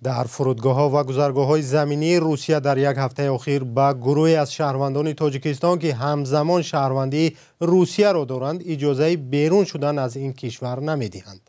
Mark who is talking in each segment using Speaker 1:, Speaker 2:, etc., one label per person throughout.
Speaker 1: در فرودگاه‌ها و گذرگاه‌های زمینی روسیه در یک هفته اخیر به گروهی از شهروندان تاجیکستان که همزمان شهروندی روسیه را دارند اجازه بیرون شدن از این کشور نمی‌دهند.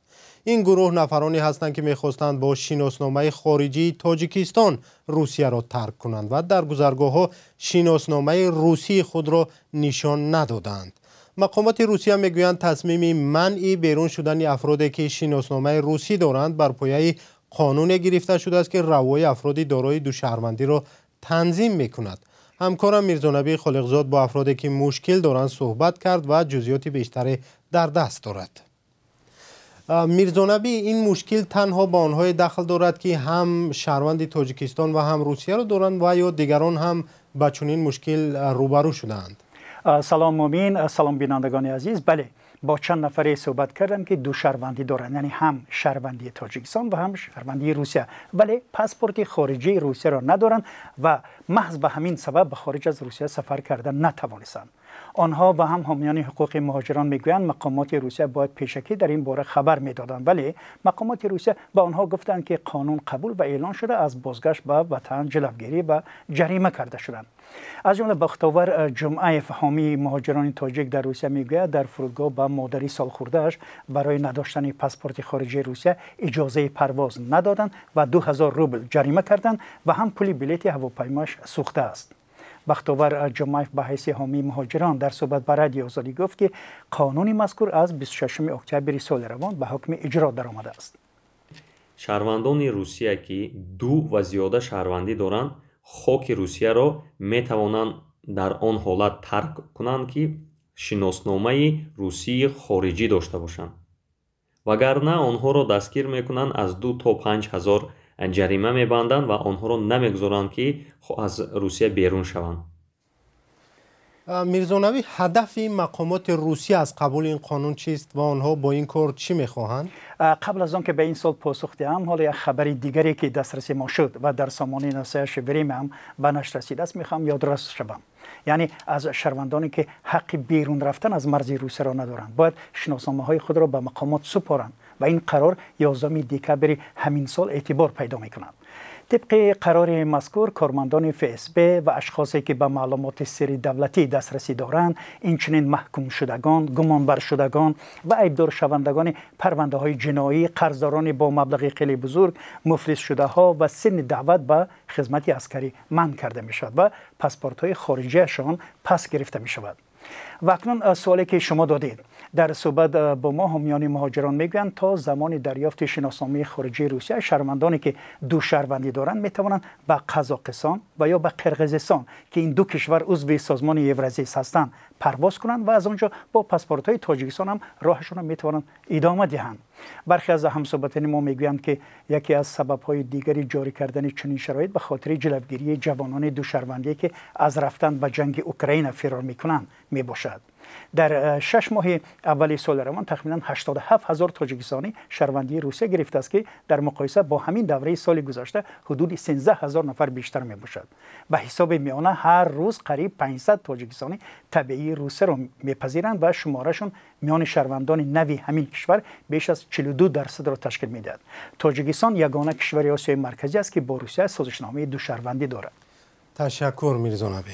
Speaker 1: این گروه نفرانی هستند که می‌خواستند با شناسنامه خارجی تاجیکستان روسیه را ترک کنند و در گذرگاه‌ها شناسنامه روسی خود را نشان ندادند. مقامات روسیه میگویند تصمیم منع بیرون شدن افرادی که شناسنامه روسی دارند بر پایه قانون گرفته شده است که روای افرادی دارای دو شهروندی را تنظیم میکند. همکارم میرزانبی خالقزاد با افرادی که مشکل دارند صحبت کرد و جزئیات بیشتری در دست دارد. میرزانبی، این مشکل تنها با آنهای دخل دارد که هم شهروند تاجیکستان و هم روسیه را دارند و یا دیگران هم با چنین مشکل روبرو شدند؟
Speaker 2: سلام مومین، سلام بینندگان عزیز. بله، با چند نفری صحبت کردم که دو شهروندی دارند، یعنی هم شهروندی تاجیکستان و هم شهروندی روسیه، ولی پاسپورت خارجی روسیه را ندارند و محض به همین سبب به خارج از روسیه سفر کردن نتوانستند. آنها و هم حامیان حقوق مهاجران میگویند مقامات روسیه باید پیشکی در این باره خبر میدادند، ولی مقامات روسیه به آنها گفتند که قانون قبول و اعلان شده، از بازگشت به وطن جلوگیری و جریمه کرده شدند. از جمله بختاور جمعه حامی مهاجران تاجیک در روسیه میگوید در فرودگاه به مادری سالخورده‌اش برای نداشتن پاسپورت خارجی روسیه اجازه پرواز ندادند و 2000 روبل جریمه کردند و هم پول بلیط هواپیماش سوخته است. بختاور جمعه به حیث حامی مهاجران در صحبت با رادیو آزادی گفت که قانون مذکور از 26 اکتبر سال روان به حکم اجرا درآمده است.
Speaker 3: شهروندان روسیه که دو و زیاده شهروندی دارند خاک روسیه را میتوانند در آن حالت ترک کنند که شناسنامه روسی خارجی داشته باشند، وگرنه آنها را دستگیر میکنند، از 2 تا 5000 جریمه میبندند و آنها را نمیگذارند که از روسیه بیرون شوند.
Speaker 1: میرزانبی، هدف مقامات روسیه از قبول این قانون چیست و آنها با این کار چی میخواهند؟
Speaker 2: قبل از آن که به این سال پاسخ دهم، حالا یک خبر دیگری که دسترسی ما شد و در سامانه نصیحت شبریم هم به نشر رسیده است میخوام یادداشت شوم. یعنی از شهروندانی که حق بیرون رفتن از مرز روسیه را ندارند باید شناسنامه های خود را به مقامات سپارند و این قرار 11 دکتبر همین سال اعتبار پیدا میکند. طبق قرار مذکور، کارمندان FSB و اشخاصی که به معلومات سری دولتی دسترسی دارند، این چنین محکوم شدگان، گمانبر شدگان و عیبدار شوندگان پرونده های جنایی، قرضداران با مبلغ خیلی بزرگ، مفلس شده ها و سن دعوت به خدمت عسکری منع کرده می شود و پاسپورت های خارجیشان پس گرفته می شود. و اکنون سوالی که شما دادید در صحبت با ما، حامیان مهاجران میگویند تا زمان دریافت شناسنامه خارجی روسیه، شهروندانی که دو شهروندی دارند میتوانند به قزاقستان و یا به قرقیزستان که این دو کشور عضو سازمان یوروزیس هستند پرواز کنند و از آنجا با پاسپورت های تاجیکستان هم راهشان را میتوانند ادامه دهند. برخی از همصحبتان ما میگویند که یکی از سبب‌های دیگری جاری کردن چنین شرایط به خاطر جلوگیری جوانان دو شهروندی که از رفتن به جنگ اوکراین فرار میکنند میباشد. در 6 ماه اول سال روان تقریباً 87,000 تاجیکستانی شهروندی روسیه گرفته است که در مقایسه با همین دوره سال گذشته حدود 13,000 نفر بیشتر می باشد. به حساب میانه هر روز قریب 500 تاجیکستانی تبعی روسیه را میپذیرند و شمارشون میان شهروندان نوی همین کشور بیش از 42% را تشکیل میدهد. تاجیکستان یگانه کشور آسیای مرکزی است که با روسیه سازشنامه دو شهروندی دارد.
Speaker 1: تشکر میرزانبی.